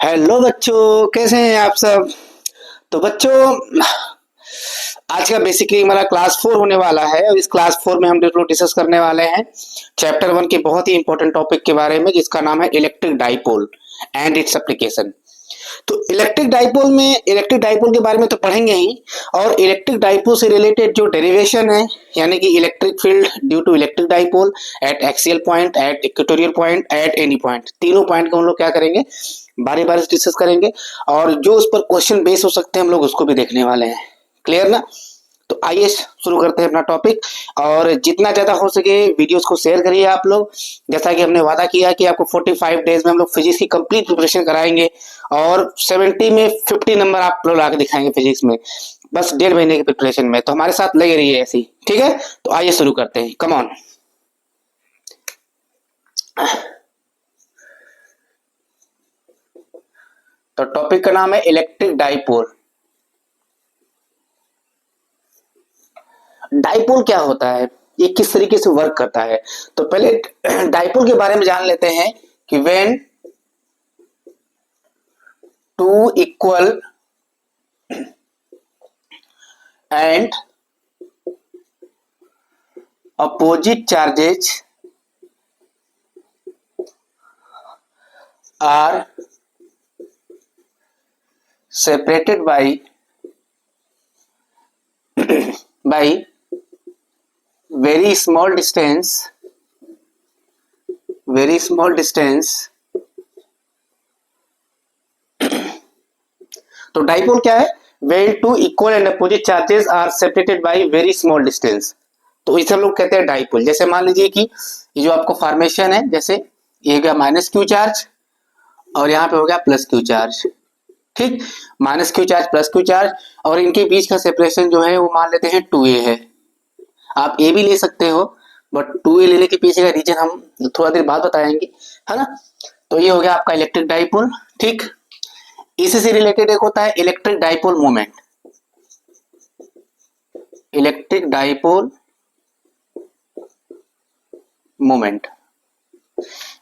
Hello बच्चों, कैसे हैं आप सब। तो बच्चों, आज का बेसिकली हमारा क्लास 4 होने वाला है और इस क्लास 4 में हम डिस्कस करने वाले हैं चैप्टर 1 के बहुत ही इंपॉर्टेंट टॉपिक के बारे में, जिसका नाम है electric dipole and its application. तो इलेक्ट्रिक डाइपोल के बारे में तो पढ़ेंगे ही, और इलेक्ट्रिक डाइपोल से रिलेटेड जो डेरिवेशन है, यानी कि electric field due to electric dipole at axial point, at equatorial point, at any point, तीनों पॉइंट को हम लोग क्या करेंगे, बारी बारी से डिस्कस करेंगे। और जो उस पर क्वेश्चन बेस हो सकते हैं हम लोग उसको भी देखने वाले हैं। क्लियर ना। तो आइए शुरू करते हैं अपना टॉपिक। और जितना ज्यादा हो सके वीडियोस को शेयर करिए आप लोग। जैसा कि हमने वादा किया कि आपको 45 डेज में हम लोग फिजिक्स की कंप्लीट प्रिपरेशन कराएंगे और 70 में 50 नंबर आप लोग ला के दिखाएंगे फिजिक्स में, बस 1.5 महीने की प्रिपरेशन में। तो हमारे साथ लगे रहिए ऐसी, ठीक है। तो आइए शुरू करते हैं, कम ऑन। तो टॉपिक का नाम है इलेक्ट्रिक डाइपोल। डाइपोल क्या होता है, ये किस तरीके से वर्क करता है। तो पहले डाइपोल के बारे में जान लेते हैं कि when two equal and opposite charges are separated by very small distance। तो डाइपोल क्या है, when two equal and opposite charges are separated by very small distance, तो इसे हम लोग कहते हैं डाइपोल। जैसे मान लीजिए कि ये जो आपको फॉर्मेशन है, जैसे ये हो गया माइनस क्यू चार्ज और यहाँ पे हो गया प्लस क्यू चार्ज, ठीक। Minus Q charge plus Q charge, और इनके बीच का सेपरेशन जो है वो मान लेते हैं 2a है। आप ए भी ले सकते हो, बट 2a लेने के पीछे का रीजन हम थोड़ा देर बाद बताएंगे, है ना। तो ये हो गया आपका इलेक्ट्रिक डाइपोल, ठीक। इसी से रिलेटेड एक होता है electric dipole moment. Electric dipole moment,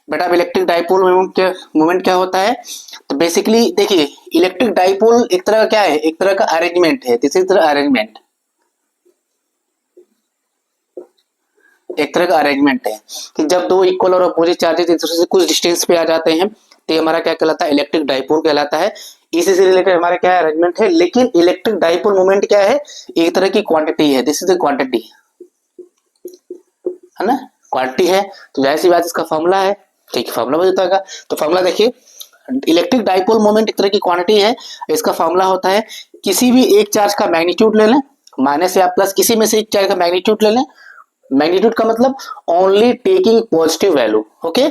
बेटा इलेक्ट्रिक डाइपोल मोमेंट क्या होता है। तो बेसिकली देखिए, इलेक्ट्रिक डाइपोल एक तरह का क्या है, एक तरह का अरेंजमेंट है। दिस इज द अरेंजमेंट, एक तरह का अरेंजमेंट है कि जब दो इक्वल और अपोजिट चार्जेस एक दूसरे से कुछ डिस्टेंस पे आ जाते हैं तो ये हमारा क्या कहलाता है, इलेक्ट्रिक डाइपोल कहलाता है। इसी से रिलेटेड हमारा क्या अरेंजमेंट है। लेकिन इलेक्ट्रिक डाइपोल मोमेंट क्या है, एक तरह की क्वांटिटी है। दिस इज द क्वांटिटी, है ना, क्वांटिटी है। तो जाहिर सी बात इसका फॉर्मूला है, ठीक, फॉर्मूला बताएगा। तो फॉर्मूला देखिए, इलेक्ट्रिक डाइपोल मोमेंट एक तरह की क्वांटिटी है। इसका फॉर्मूला होता है, किसी भी एक चार्ज का मैग्नीट्यूड ले लें, माइनस या प्लस, किसी में से एक चार्ज का मैग्नीट्यूड ले लें। मैग्नीट्यूड का मतलब only taking positive value, okay.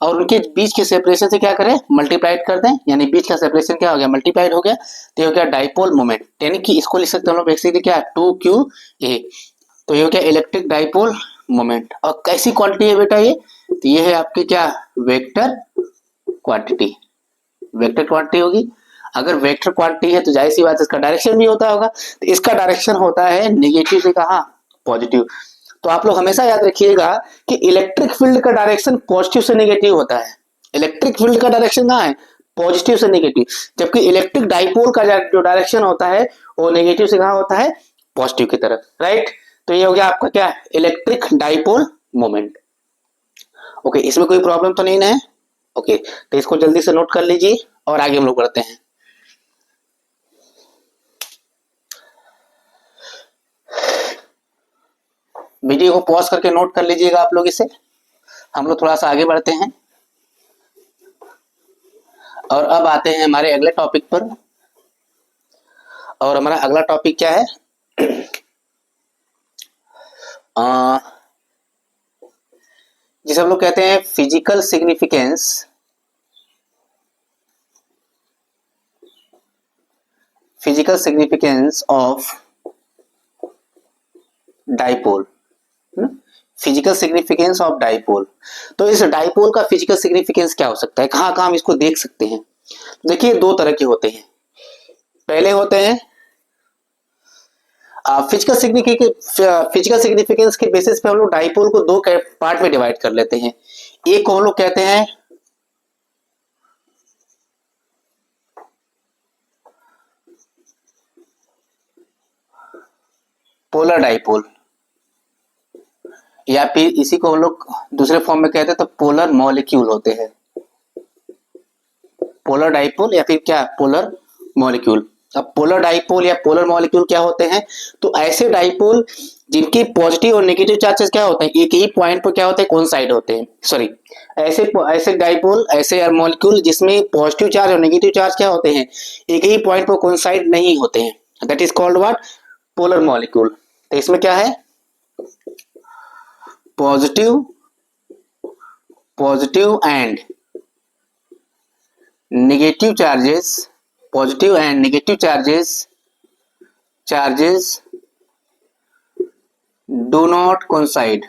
और उनके बीच के सेपरेशन से क्या करें, मल्टीप्लाइड कर दें, यानी बीच का सेपरेशन क्या हो गया, मल्टीप्लाइड हो गया। तो ये हो गया डाइपोल मोमेंट, यानी कि इसको लिख सकते हैं हम लोग बेसिकली क्या, 2qa। तो ये हो गया इलेक्ट्रिक डाइपोल मोमेंट। और कैसी क्वांटिटी है बेटा ये, तो ये है आपकी क्या, वेक्टर क्वांटिटी। वेक्टर क्वांटिटी होगी। अगर वेक्टर क्वांटिटी है तो जाहिर सी बात इसका डायरेक्शन भी होता होगा। तो इसका डायरेक्शन होता है नेगेटिव से कहाँ, पॉजिटिव। तो आप लोग हमेशा याद रखिएगा कि इलेक्ट्रिक फील्ड का डायरेक्शन पॉजिटिव से नेगेटिव होता है। इलेक्ट्रिक फील्ड का डायरेक्शन कहाँ है, पॉजिटिव से नेगेटिव। जबकि इलेक्ट्रिक डाइपोल का जो डायरेक्शन होता है वो नेगेटिव से कहाँ होता है, पॉजिटिव की तरफ, राइट। तो ये हो गया आपका क्या, इलेक्ट्रिक डाइपोल मोमेंट। ओके, इसमें कोई प्रॉब्लम तो नहीं है। ओके, तो इसको जल्दी से नोट कर लीजिए और आगे हम लोग बढ़ते हैं। वीडियो को पॉज करके नोट कर लीजिएगा आप लोग इसे। हम लोग थोड़ा सा आगे बढ़ते हैं और अब आते हैं हमारे अगले टॉपिक पर। और हमारा अगला टॉपिक क्या है, जिसे हम लोग कहते हैं physical significance, physical significance of dipole. Physical significance of dipole. तो इस डाइपोल का फिजिकल सिग्निफिकेंस क्या हो सकता है, कहाँ कहाँ हम इसको देख सकते हैं। देखिए, दो तरह के होते हैं। पहले होते हैं फिजिकल सिग्निफिकेंस के बेसिस पे हम लोग डाइपोल को दो पार्ट में डिवाइड कर लेते हैं। एक को हम लोग कहते हैं पोलर डाइपोल, या फिर इसी को हम लोग दूसरे फॉर्म में कहते हैं तो पोलर मॉलिक्यूल होते हैं, पोलर डाइपोल या फिर क्या पोलर मॉलिक्यूल। अब पोलर डाइपोल या पोलर मॉलिक्यूल क्या होते हैं, तो ऐसे डाइपोल जिनकी पॉजिटिव और नेगेटिव चार्जेस क्या होते हैं, एक ही पॉइंट पर क्या होते हैं, कोइंसाइड होते हैं, सॉरी ऐसे डाइपोल, ऐसे मॉलिक्यूल जिसमें पॉजिटिव चार्ज और नेगेटिव चार्ज क्या होते हैं, एक ही पॉइंट पर कोइंसाइड नहीं होते हैं, that is called what, polar molecule. तो इसमें क्या है, positive and negative charges, positive and negative charges do not coincide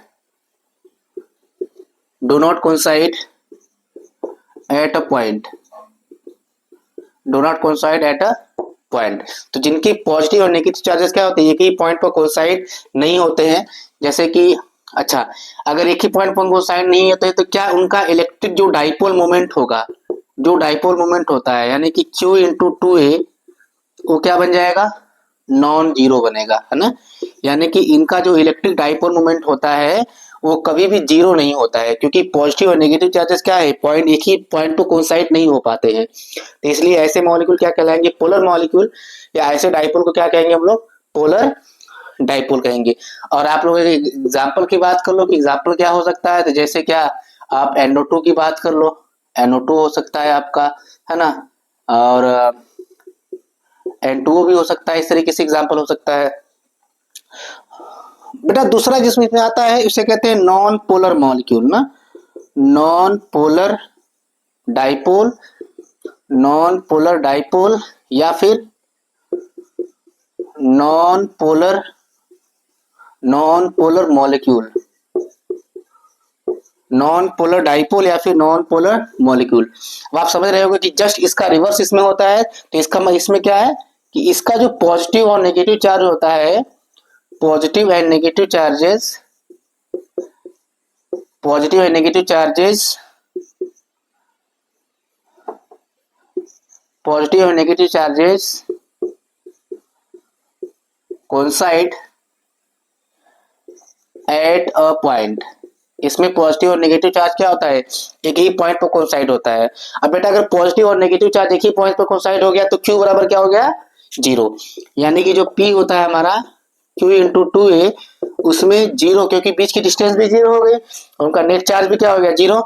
at a point, तो जिनकी पॉजिटिव और नेगेटिव चार्जेस क्या होते हैं, एक ही पॉइंट पर कोइंसाइड नहीं होते हैं, जैसे कि अच्छा अगर एक ही पॉइंट पर कोइंसाइड नहीं होते तो क्या उनका इलेक्ट्रिक जो डाइपोल मोमेंट होगा, जो डाइपोल मोमेंट होता है यानी कि Q इंटू 2a वो क्या बन जाएगा, नॉन जीरो बनेगा, है ना। यानी कि इनका जो इलेक्ट्रिक डाइपोल मोमेंट होता है वो कभी भी जीरो नहीं होता है, क्योंकि पॉजिटिव और नेगेटिव चार्जेस क्या है, पॉइंट एक ही पॉइंट पर कोइंसाइड नहीं हो पाते हैं। तो इसलिए ऐसे मॉलिक्यूल क्या कहलाएंगे, पोलर मॉलिक्यूल, या ऐसे डाइपोल को क्या कहेंगे हम लोग, पोलर डाइपोल कहेंगे। और आप लोग एग्जाम्पल की बात कर लो कि एग्जाम्पल क्या हो सकता है, तो जैसे क्या आप NO2 की बात कर लो, NO2 हो सकता है आपका, है ना, और N2O भी हो सकता है, इस तरीके से एग्जाम्पल हो सकता है। बेटा दूसरा जिसमें आता है उसे कहते हैं नॉन पोलर मॉलिक्यूल ना, नॉन पोलर डाइपोल या फिर non polar molecule, non polar dipole या फिर नॉन पोलर मॉलिक्यूल। अब आप समझ रहे होंगे कि जस्ट इसका रिवर्स इसमें होता है, तो इसमें क्या है कि इसका जो पॉजिटिव और नेगेटिव चार्ज होता है, positive and negative charges coincide at a point. इसमें पॉजिटिव और नेगेटिव चार्ज क्या होता है, एक ही पॉइंट पर कोइंसाइड होता है। अब बेटा अगर पॉजिटिव और नेगेटिव चार्ज एक ही पॉइंट पर कोइंसाइड हो गया तो Q बराबर क्या हो गया, जीरो। यानी कि जो P होता है हमारा Q इंटू 2a उसमें जीरो, क्योंकि बीच की डिस्टेंस भी जीरो हो गई और उनका नेट चार्ज भी क्या हो गया, जीरो।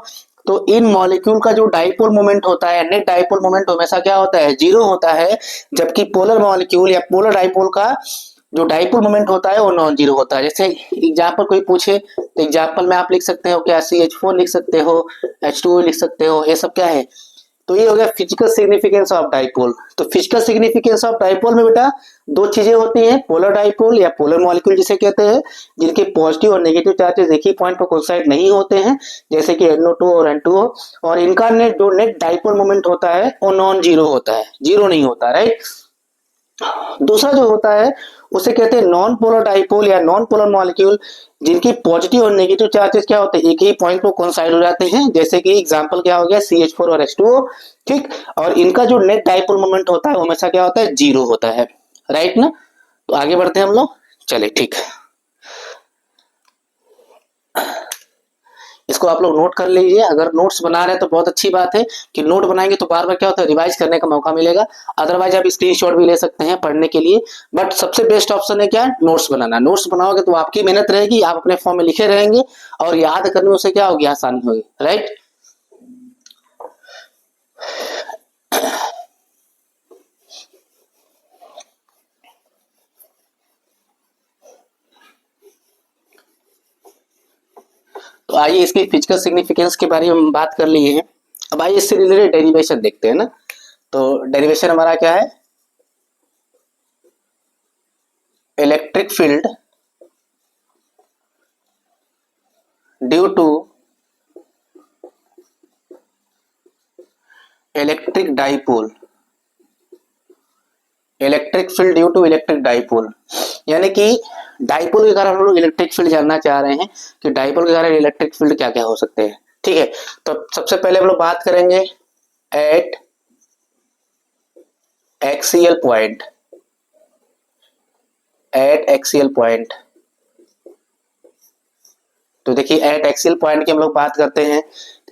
तो इन मॉलिक्यूल का जो डाइपोल मोमेंट होता है, नेट डाइपोल मोमेंट हमेशा क्या होता है, जीरो होता है, जबकि पोलर मॉलिक्यूल या पोलर डाइपोल का जो डाइपोल मोमेंट होता है वो नॉन जीरो होता है। जैसे एग्जाम्पल कोई पूछे तो एग्जाम्पल में आप लिख सकते हो क्या, CH4 लिख सकते हो, H2O लिख सकते हो, ये सब क्या है। तो ये हो गया फिजिकल सिग्निफिकेंस ऑफ डाइपोल। तो फिजिकल सिग्निफिकेंस ऑफ डाइपोल में बेटा दो चीजें होती हैं, पोलर डाइपोल या पोलर मॉलिक्यूल जिसे कहते हैं, जिनके पॉजिटिव और नेगेटिव चार्जेस एक ही पॉइंट पर कोइंसाइड नहीं होते हैं, जैसे कि NO2 और N2O, और इनका जो नेट डाइपोल मोमेंट होता है वो नॉन जीरो होता है, जीरो नहीं होता, राइट। दूसरा जो होता है उसे कहते हैं नॉन पोलर डाइपोल या नॉन पोलर मॉलिक्यूल, जिनकी पॉजिटिव और नेगेटिव चार्जेस क्या होते हैं, एक ही पॉइंट पर कोइंसाइड हो जाते हैं, जैसे कि एग्जांपल क्या हो गया, CH4 और H2O, ठीक। और इनका जो नेट डाइपोल मोमेंट होता है वो हमेशा क्या होता है, जीरो होता है, राइट ना। तो आगे बढ़ते हैं हम लोग, चले ठीक। इसको आप लोग नोट कर लीजिए, अगर नोट्स बना रहे हैं तो बहुत अच्छी बात है कि नोट बनाएंगे तो बार बार क्या होता है, रिवाइज करने का मौका मिलेगा। अदरवाइज आप स्क्रीनशॉट भी ले सकते हैं पढ़ने के लिए, बट सबसे बेस्ट ऑप्शन है क्या, नोट्स बनाना। नोट्स बनाओगे तो आपकी मेहनत रहेगी, आप अपने फॉर्म में लिखे रहेंगे और याद करने में उसे क्या होगी, आसानी होगी, राइट। तो आइए इसके फिजिकल सिग्निफिकेंस के बारे में बात कर लिए हैं। अब आइए इससे रिलेटेड डेरिवेशन देखते हैं ना। तो डेरिवेशन हमारा क्या है, electric field due to electric dipole, electric field due to electric dipole, यानी कि डाइपोल के कारण हम लोग इलेक्ट्रिक फील्ड जानना चाह रहे हैं कि डाइपोल के कारण इलेक्ट्रिक फील्ड क्या क्या हो सकते हैं, ठीक है। तो सबसे पहले हम लोग बात करेंगे eight axial point, eight axial point. तो देखिए एट एक्सियल पॉइंट की हम लोग बात करते हैं,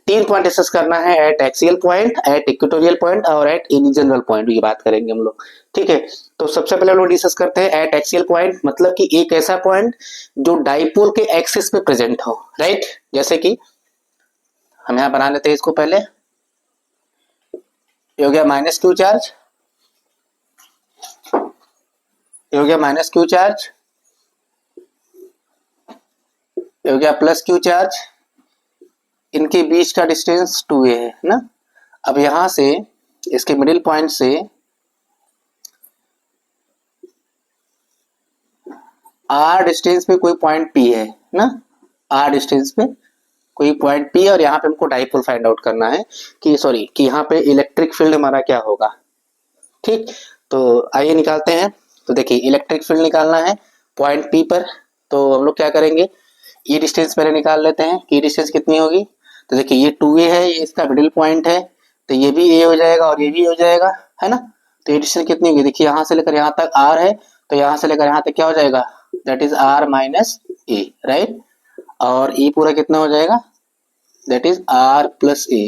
3 पॉइंट डिस्कस करना है, eight axial point, at equatorial point और एट एनी जनरल पॉइंट की बात करेंगे हम लोग। ठीक है, तो सबसे पहले हम लोग डिस्कस करते हैं एट एक्सियल पॉइंट, मतलब कि एक ऐसा पॉइंट जो डाइपोल के एक्सिस पे प्रेजेंट हो, राइट। जैसे कि हम यहां बना लेते हैं इसको, पहले ये हो गया माइनस क्यू चार्ज, ये हो गया माइनस क्यू चार्ज, ये हो गया प्लस क्यू चार्ज, इनके बीच का डिस्टेंस 2a है ना। अब यहां से इसके मिडिल पॉइंट से r डिस्टेंस पे कोई पॉइंट p है ना, r डिस्टेंस पे कोई पॉइंट p, और यहाँ पे हमको डाइपोल फाइंड आउट करना है कि सॉरी कि यहाँ पे इलेक्ट्रिक फील्ड हमारा क्या होगा। ठीक, तो आइए निकालते हैं। तो देखिए इलेक्ट्रिक फील्ड निकालना है पॉइंट p पर, तो हम लोग क्या करेंगे, ये डिस्टेंस पहले निकाल लेते हैं कि डिस्टेंस कितनी होगी। तो देखिए ये 2a है, ये इसका मिडिल पॉइंट है, तो ये भी a हो जाएगा और ये भी हो जाएगा, है ना। तो ये डिस्टेंस कितनी होगी, देखिए यहाँ से लेकर यहाँ तक r है, तो यहाँ से लेकर यहाँ तक क्या हो जाएगा, that is r minus a, right. और ये पूरा कितना हो जाएगा, that is r plus a।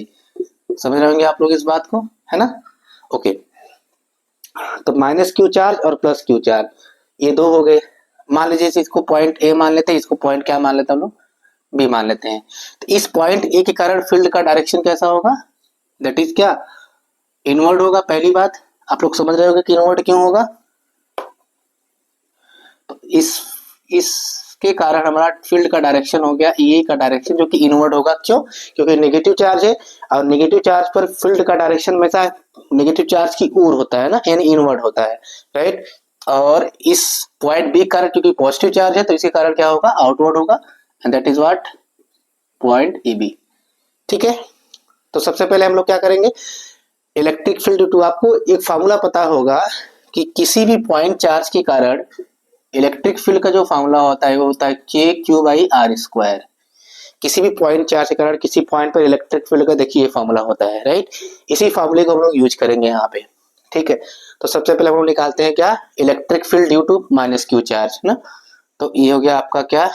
समझ रहे होंगे आप लोग इस बात को, है ना। ओके, तो माइनस क्यू चार्ज और प्लस क्यू चार्ज ये दो हो गए। मान लीजिए इसको पॉइंट ए मान लेते हैं, इसको पॉइंट क्या मान लेते हैं हम लोग, बी मान लेते हैं। तो इस पॉइंट ए के कारण फील्ड का डायरेक्शन कैसा होगा, दैट इज क्या, इनवर्ड होगा। पहली बात आप लोग समझ रहे होंगे कि इनवर्ड क्यों होगा, तो इसके कारण हमारा फील्ड का डायरेक्शन हो गया ए का डायरेक्शन, जो कि इनवर्ड होगा। क्यों, क्योंकि नेगेटिव चार्ज है और नेगेटिव चार्ज पर फील्ड का डायरेक्शन हमेशा नेगेटिव चार्ज की ओर होता है ना, यानी इनवर्ड होता है, राइट। और इस पॉइंट बी कारण क्योंकि पॉजिटिव चार्ज है तो इसके कारण क्या होगा, आउटवर्ड होगा, and that is what, point A B. ठीक है, तो सबसे पहले हम लोग क्या करेंगे, इलेक्ट्रिक फील्ड टू आपको एक फार्मूला पता होगा कि किसी भी पॉइंट चार्ज के कारण इलेक्ट्रिक फील्ड का जो फार्मूला होता है वो होता है के क्यू बाई आर स्क्वायर। किसी भी पॉइंट चार्ज के कारण किसी पॉइंट पर इलेक्ट्रिक फील्ड का देखिए ये फार्मूला होता है, राइट। इसी फार्मूले को हम लोग यूज करेंगे यहाँ पे। ठीक है, तो सबसे पहले हम लोग निकालते हैं क्या, electric field due to minus Q charge ना। तो ये हो गया आपका क्या,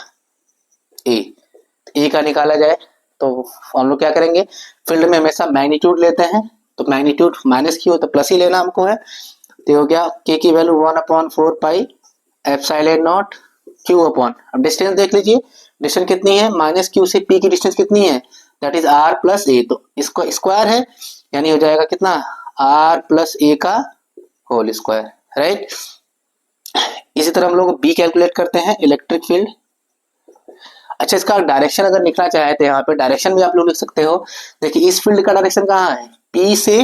ए का निकाला जाए तो हम लोग क्या करेंगे, फील्ड में हमेशा मैग्नीट्यूड लेते हैं, तो मैग्नीट्यूड माइनस क्यू तो प्लस ही लेना हमको है। तो हो गया के की value 1/4 pi epsilon not Q upon, अब डिस्टेंस देख लीजिए, डिस्टेंस कितनी है, माइनस क्यू से पी की डिस्टेंस कितनी है, दैट इज आर प्लस ए, तो इसको स्क्वायर है, यानी हो जाएगा कितना, आर प्लस ए का होल स्क्वायर, राइट। इसी तरह हम लोग बी कैलकुलेट करते हैं, इलेक्ट्रिक फील्ड। अच्छा, इसका डायरेक्शन अगर लिखना चाहे तो यहाँ पे डायरेक्शन भी आप लोग लिख सकते हो। देखिए इस फील्ड का डायरेक्शन कहाँ है, पी से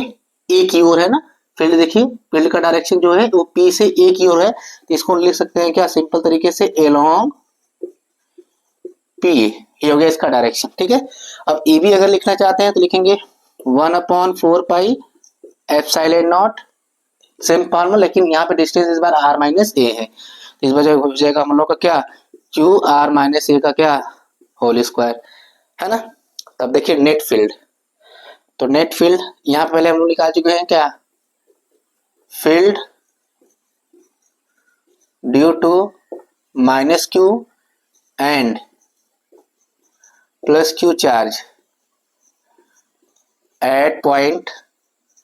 ए की ओर है ना, फील्ड देखिए फील्ड का डायरेक्शन जो है वो पी से ए की ओर है, तो इसको लिख सकते हैं क्या, सिंपल तरीके से एलोंग पी, ये हो गया इसका डायरेक्शन। ठीक है, अब ए बी अगर लिखना चाहते हैं तो लिखेंगे 1/4 pi epsilon not, same formula, लेकिन यहाँ पे डिस्टेंस इस बार आर माइनस ए है, तो इस वजह हो जाएगा हम लोग का क्या, क्यू आर माइनस ए का क्या, होल स्क्वायर, है ना। तब देखिए नेट फील्ड, तो नेट फील्ड यहाँ पहले हम लोग निकाल चुके हैं क्या, field due to minus Q and plus Q charge at point,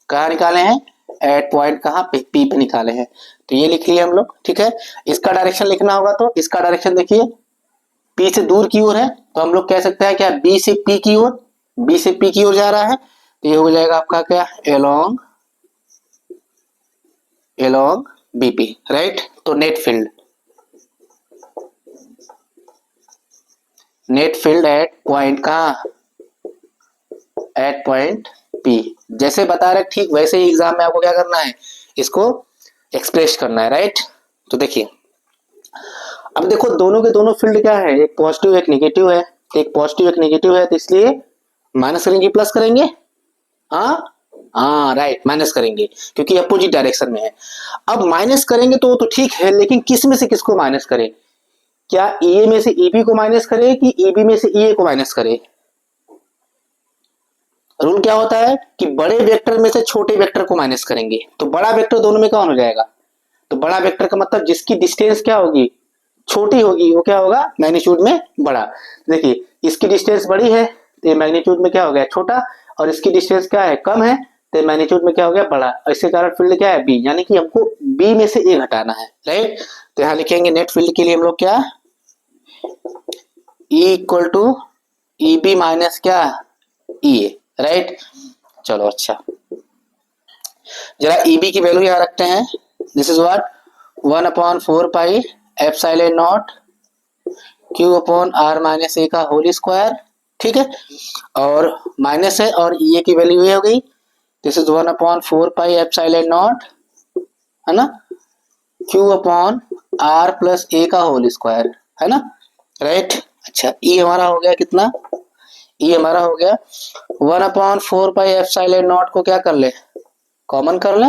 कहाँ निकाले हैं, एट पॉइंट कहाँ पे, पी पे निकाले हैं, तो ये लिख लिए हम लोग। ठीक है, इसका डायरेक्शन लिखना होगा तो इसका डायरेक्शन देखिए पी से दूर की ओर है, तो हम लोग कह सकते हैं क्या, बी से पी की ओर, बी से पी की ओर जा रहा है, तो ये हो जाएगा आपका क्या, एलोंग एलोंग बीपी, राइट। तो नेट फील्ड एट पॉइंट कहाँ, एट पॉइंट पी, जैसे बता रहे ठीक वैसे ही एग्जाम में आपको क्या करना है, इसको एक्सप्रेस करना है, राइट। तो देखिए अब देखो दोनों के दोनों फील्ड क्या है, एक पॉजिटिव एक नेगेटिव है, एक पॉजिटिव एक नेगेटिव है, तो इसलिए माइनस करेंगे प्लस करेंगे, हाँ राइट, माइनस करेंगे क्योंकि अपोजिट डायरेक्शन में है। अब माइनस करेंगे तो वो तो ठीक है, लेकिन किस में से किसको माइनस करें, क्या ए में से ईबी को माइनस करे कि ईबी में से ईए को माइनस करे। रूल क्या होता है कि बड़े वेक्टर में से छोटे वेक्टर को माइनस करेंगे, तो बड़ा वेक्टर दोनों में कौन हो जाएगा, तो बड़ा वेक्टर का मतलब जिसकी डिस्टेंस क्या होगी, छोटी होगी, वो क्या होगा, मैग्नीट्यूड में बड़ा। देखिए इसकी डिस्टेंस बड़ी है तो ये मैग्नीट्यूड में क्या हो गया छोटा, और इसकी डिस्टेंस क्या है कम है तो मैग्नीट्यूड में क्या हो गया बड़ा। इसके कारण फील्ड क्या है बी, यानी कि हमको बी में से ए घटाना है, राइट। तो यहाँ लिखेंगे नेट फील्ड के लिए हम लोग क्या, E equal to E B minus क्या ई ए, राइट। चलो अच्छा, जरा ई बी की वैल्यू यहाँ रखते हैं। This is what 1/4 pi epsilon not Q upon r minus a का होल स्क्वायर, ठीक है। और माइनस है और ए की वैल्यू ये हो गई, this is 1/4 pi epsilon naught, है ना, Q upon are plus a का होल स्क्वायर, है ना, राइट। अच्छा ई हमारा हो गया कितना, ई हमारा हो गया 1/4 पाई एप्सिलॉन नॉट को क्या कर ले कॉमन कर ले,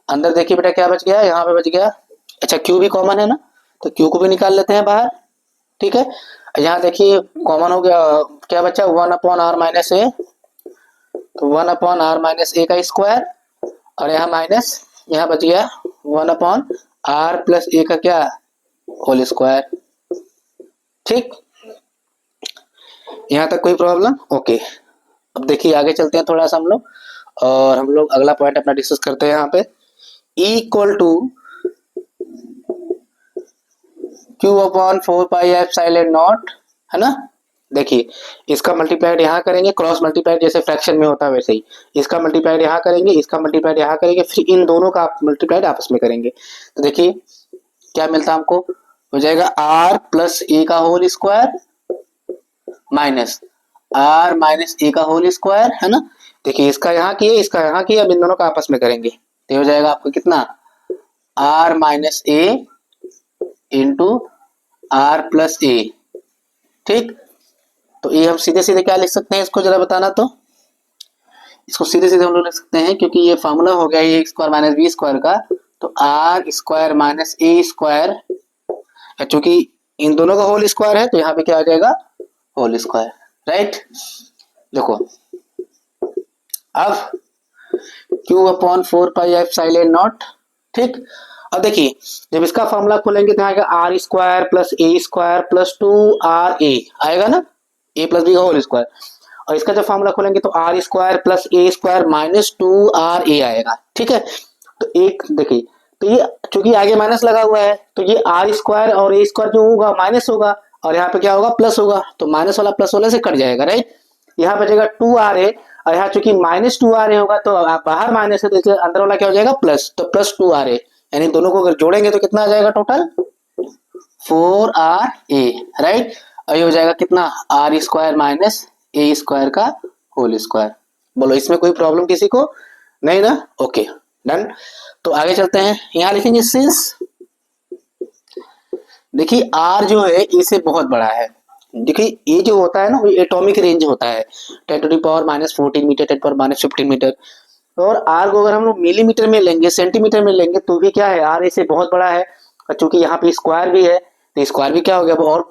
अंदर देखिए बेटा क्या बच गया, यहाँ पे बच गया, अच्छा क्यू भी कॉमन है ना तो क्यू को भी निकाल लेते हैं बाहर, ठीक है। यहाँ देखिए कॉमन हो गया, क्या बचा 1/r माइनस ए, तो 1/r माइनस ए का स्क्वायर, और यहाँ माइनस, यहाँ बच गया 1/r प्लस ए का क्या होल स्क्वायर, ठीक। यहाँ तक कोई प्रॉब्लम, ओके। अब देखिए आगे चलते हैं थोड़ा सा हम लोग, और हम लोग अगला पॉइंट अपना डिस्कस करते हैं यहाँ पे, E equal to Q upon 4 pi epsilon naught, है ना। देखिए इसका मल्टीप्लाइड यहाँ करेंगे, क्रॉस मल्टीप्लाइड जैसे फ्रैक्शन में होता है वैसे ही, इसका मल्टीप्लाइड यहाँ करेंगे, इसका मल्टीप्लाइड यहाँ करेंगे, फिर इन दोनों का मल्टीप्लाइड आपस में करेंगे, तो देखिए क्या मिलता है हमको, हो जाएगा r प्लस ए का whole square minus r minus a का होल स्क्वायर, है ना। देखिए इसका यहाँ किए, इसका यहाँ किए, अब इन दोनों का आपस में करेंगे तो हो जाएगा आपको कितना r minus a into r plus a, ठीक। तो ये हम सीधे सीधे क्या लिख सकते हैं, इसको जरा बताना, तो इसको सीधे सीधे हम लोग लिख सकते हैं, क्योंकि ये फॉर्मूला हो गया A square minus B square का, तो R square minus A square, चूंकि इन दोनों का होल स्क्वायर है तो यहाँ पे क्या आ जाएगा होल स्क्वायर, राइट। देखो अब Q upon 4 pi epsilon naught, ठीक। अब देखिए जब इसका फॉर्मूला खोलेंगे तो आएगा R square plus A square plus 2r a आएगा ना, a प्लस बी का होल स्क्वायर, और इसका जब फॉर्मूला खोलेंगे तो R square plus A square minus 2r a आएगा, ठीक है। तो एक देखिए, तो ये चूंकि आगे माइनस लगा हुआ है तो ये आर स्क्वायर और ए स्क्वायर जो होगा माइनस होगा, और यहाँ पे क्या होगा प्लस होगा, तो माइनस वाला प्लस वाले से कट जाएगा, राइट। यहाँ बचेगा 2r a, और यहाँ चूंकि माइनस 2r a होगा तो बाहर माइनस है तो अंदर वाला क्या हो जाएगा प्लस, तो प्लस 2r a, यानी दोनों को अगर जोड़ेंगे तो कितना आ जाएगा टोटल 4r a, राइट। और ये हो जाएगा कितना r square minus A square का होल स्क्वायर। बोलो इसमें कोई प्रॉब्लम किसी को नहीं ना, ओके डन। तो आगे चलते हैं, यहाँ लिखेंगे सिंस, देखिए r जो है ए से बहुत बड़ा है, देखिए ये जो होता है ना वो एटॉमिक रेंज होता है 10⁻⁻14 मीटर, 10⁻⁻15 मीटर, और r को अगर हम लोग मिलीमीटर में लेंगे, सेंटीमीटर में लेंगे तो भी क्या है r ए से बहुत बड़ा है, और चूंकि यहाँ पे स्क्वायर भी है तो स्क्वायर भी क्या हो गया और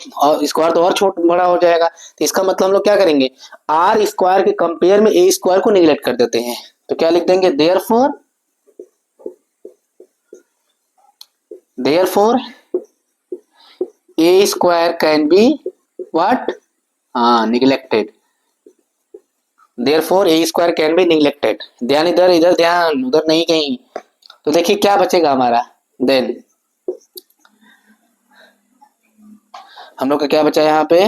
स्क्वायर तो और छोटा बड़ा हो जाएगा, तो इसका मतलब हम लोग क्या करेंगे r स्क्वायर के कंपेयर में a स्क्वायर को निगलेक्ट कर देते हैं, तो क्या लिख देंगे therefore a square can be what, neglected, therefore a square can be neglected, ध्यान इधर इधर ध्यान उधर नहीं कहीं। तो देखिए क्या बचेगा हमारा, देन हम लोग का क्या बचा यहाँ पे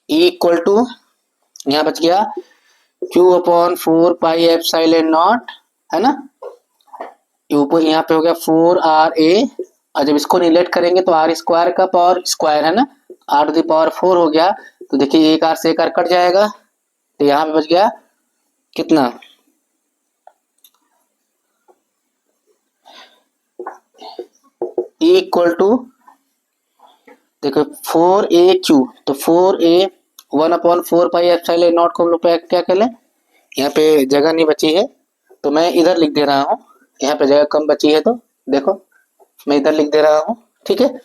E इक्वल टू, यहाँ बच गया Q upon 4 pi epsilon naught, है ना, ऊपर यहाँ पे हो गया 4r a, और जब इसको निगलेक्ट करेंगे तो r स्क्वायर का पावर स्क्वायर है ना, r टू द पावर 4 हो गया, तो देखिए एक r से एक r कट जाएगा, तो यहाँ पे बच गया कितना E इक्वल टू, देखो 4aq, तो 4a 1/4 पाई एप्सिलॉन नॉट को हम लोग क्या कर लें, यहाँ पे जगह नहीं बची है तो मैं इधर लिख दे रहा हूँ, यहाँ पे जगह कम बची है तो देखो मैं इधर लिख दे रहा हूँ, ठीक है।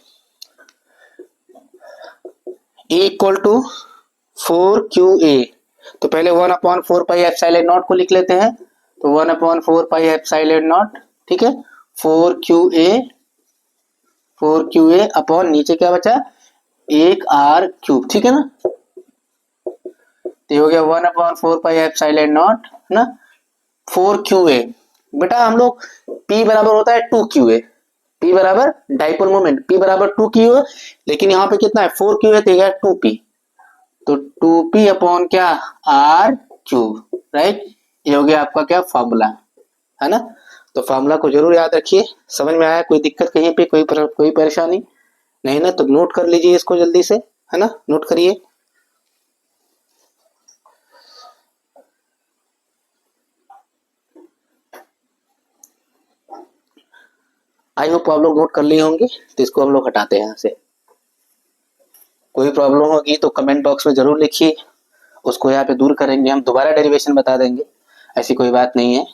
E इक्वल टू 4qa, तो पहले 1/4 पाई एप्सिलॉन नॉट को लिख लेते हैं, तो 1/4 पाई एप्सिलॉन नॉट, ठीक है, 4qa अपॉन नीचे क्या बचा एक आर क्यूब, ठीक है ना। तो ये हो गया 1/4 पाई एप्सिलॉन नॉट ना 4 QA। बेटा हम लोग P बराबर होता है 2QA, P बराबर डाइपोल मोमेंट, P बराबर 2QA, लेकिन यहाँ पे कितना है 4QA, तो 2P, तो 2P अपॉन क्या आर क्यूब, राइट। ये हो गया आपका क्या फॉर्मूला, है ना। तो फॉर्मूला को जरूर याद रखिए। समझ में आया, कोई दिक्कत कहीं पे, कोई परेशानी नहीं ना, तो नोट कर लीजिए इसको जल्दी से, है ना, नोट करिए। आई होप आप लोग नोट कर लिए होंगे। तो इसको हम लोग हटाते हैं यहाँ से। कोई प्रॉब्लम होगी तो कमेंट बॉक्स में जरूर लिखिए, उसको यहाँ पे दूर करेंगे, हम दोबारा डेरिवेशन बता देंगे, ऐसी कोई बात नहीं है।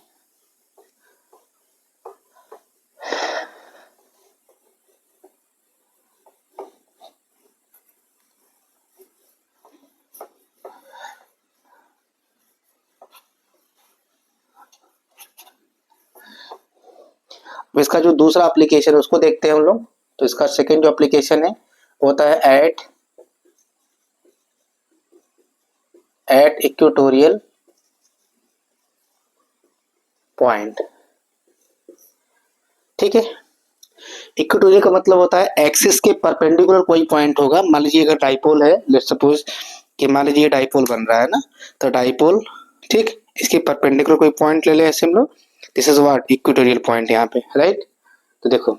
अब इसका जो दूसरा एप्लीकेशन है उसको देखते हैं हम लोग। तो इसका सेकेंड जो एप्लीकेशन है वो होता है एट इक्वेटोरियल पॉइंट, ठीक है। इक्वेटोरियल का मतलब होता है एक्सिस के परपेंडिकुलर कोई पॉइंट होगा। मान लीजिए अगर डाइपोल है, लेट्स सपोज कि मान लीजिए डाइपोल बन रहा है ना, तो डाइपोल, ठीक, इसके परपेंडिकुलर कोई पॉइंट ले ले ऐसे हम लोग, this is what equatorial point यहाँ पे, राइट। तो देखो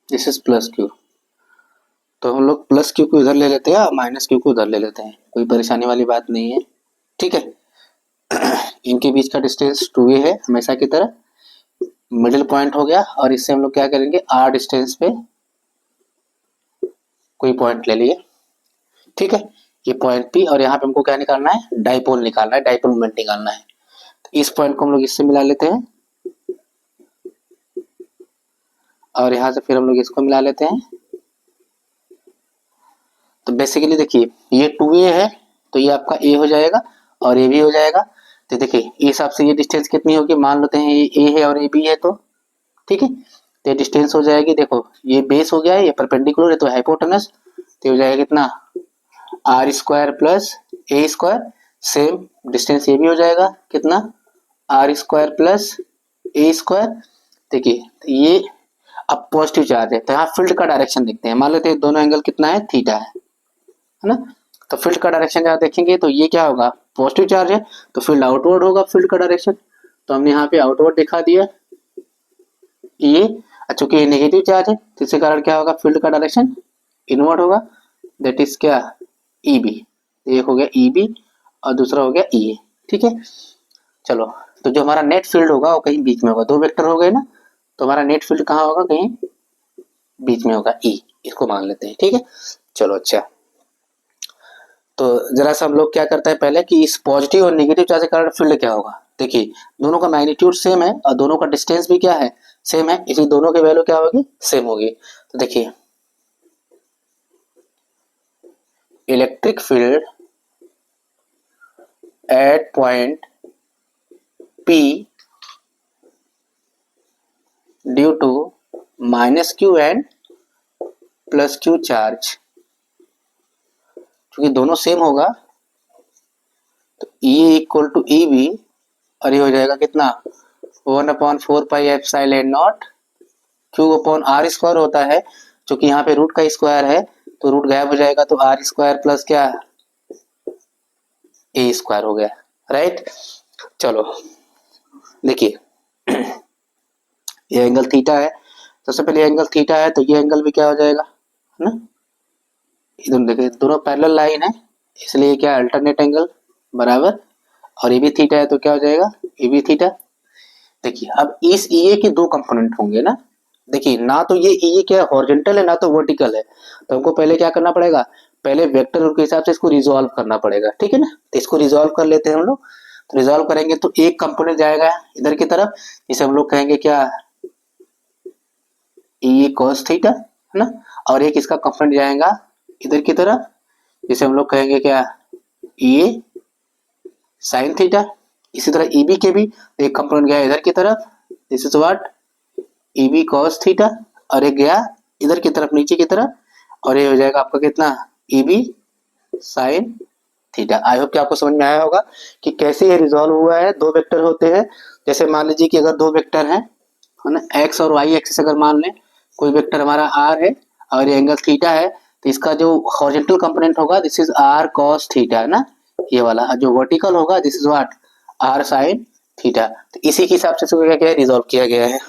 दिस इज प्लस क्यू, तो हम लोग प्लस क्यू को इधर ले लेते हैं और माइनस क्यू को उधर ले लेते हैं, कोई परेशानी वाली बात नहीं है, ठीक है। इनके बीच का डिस्टेंस 2a है हमेशा की तरह, मिडिल पॉइंट हो गया, और इससे हम लोग क्या करेंगे r डिस्टेंस पे कोई पॉइंट ले लिए, ठीक है, ये पॉइंट P, और यहाँ पे हमको क्या निकालना है डाइपोल निकालना है, डाइपोल मोमेंट निकालना है। तो इस पॉइंट को हम लोग इससे मिला लेते हैं, और यहाँ से फिर हम लोग इसको मिला लेते हैं। तो बेसिकली देखिए ये 2a है, तो ये आपका a हो जाएगा और ये भी हो जाएगा। तो देखिए इस हिसाब से ये डिस्टेंस कितनी होगी, मान लेते हैं ये a है और ये b है, तो ठीक है, तो ये डिस्टेंस हो जाएगी, देखो ये बेस हो गया है, ये परपेंडिकुलर है तो हाइपोटेनस, तो हो जाएगा कितना आर स्क्वायर प्लस ए स्क्वायर, सेम डिस्टेंस ये भी हो जाएगा कितना आर स्क्वायर प्लस ए स्क्वायर। देखिए ये अब पॉजिटिव चार्ज है, तो यहाँ फील्ड का डायरेक्शन देखते हैं, मान लेते हैं दोनों एंगल कितना है थीटा है ना। तो फील्ड का डायरेक्शन जहाँ देखेंगे तो ये क्या होगा पॉजिटिव चार्ज है, तो फील्ड आउटवर्ड होगा फील्ड का डायरेक्शन, तो हमने यहाँ पे आउटवर्ड दिखा दिया ये, चूंकि ये नेगेटिव चार्ज है तो इसके कारण क्या होगा फील्ड का डायरेक्शन इनवर्ड होगा, दैट इज क्या ई बी, एक हो गया ई बी और दूसरा हो गया ई ए, ठीक है। चलो तो जो हमारा नेट फील्ड होगा वो कहीं बीच में होगा, दो वेक्टर हो गए ना, तो हमारा नेट फील्ड कहाँ होगा कहीं बीच में होगा ई, इसको मान लेते हैं, ठीक है। चलो अच्छा, तो जरा सा हम लोग क्या करते हैं पहले कि इस पॉजिटिव और नेगेटिव चार्ज के कारण फील्ड क्या होगा। देखिए दोनों का मैग्नीट्यूड सेम है और दोनों का डिस्टेंस भी क्या है सेम है, इसलिए दोनों की वैल्यू क्या होगी सेम होगी। तो देखिए electric field at point P due to minus Q and plus Q charge, क्योंकि दोनों सेम होगा तो E equal to E B, और ये हो जाएगा कितना 1/4 pi epsilon not Q upon R square होता है, क्योंकि यहाँ पे रूट का स्क्वायर है तो रूट गायब हो जाएगा, तो आर स्क्वायर प्लस क्या ए स्क्वायर हो गया, राइट। चलो देखिए ये एंगल थीटा है, सबसे पहले एंगल थीटा है तो ये एंगल भी क्या हो जाएगा है ना, इधर देखिए दोनों पैरेलल लाइन है इसलिए क्या अल्टरनेट एंगल बराबर, और ये भी थीटा है तो क्या हो जाएगा ये भी थीटा। देखिए अब इस ई के दो कंपोनेंट होंगे ना, देखिए ना तो ये ई क्या हॉरिजॉन्टल है ना तो वर्टिकल है, तो हमको पहले क्या करना पड़ेगा पहले वेक्टर रूल के हिसाब से इसको रिजॉल्व करना पड़ेगा, ठीक है ना। तो इसको रिजॉल्व कर लेते हैं हम लोग, तो रिजॉल्व करेंगे तो एक कंपोनेंट जाएगा इधर की तरफ, जिसे हम लोग कहेंगे क्या ई cos थीटा है ना, और एक इसका कंपोनेंट जाएगा इधर की तरफ जिसे हम लोग कहेंगे क्या ई sin थीटा। इसी तरह ई बी के भी एक कंपोनेंट गया इधर की तरफ this is what E B cos theta, और एक गया इधर की तरफ नीचे की तरफ, और ये हो जाएगा आपका कितना E B sine theta. I hope कि आपको समझ में आया होगा कि कैसे ये रिजॉल्व हुआ है। दो वेक्टर होते हैं, जैसे मान लीजिए कि अगर दो वेक्टर हैं, है ना, एक्स और वाई एक्सिस अगर मान लें, कोई वेक्टर हमारा आर है और ये एंगल थीटा है, तो इसका जो हॉरिजॉन्टल कंपोनेंट होगा this is R cos theta, है ना, ये वाला। जो वर्टिकल होगा this is what R sine theta. तो इसी के हिसाब से इसको क्या रिजॉल्व किया गया है।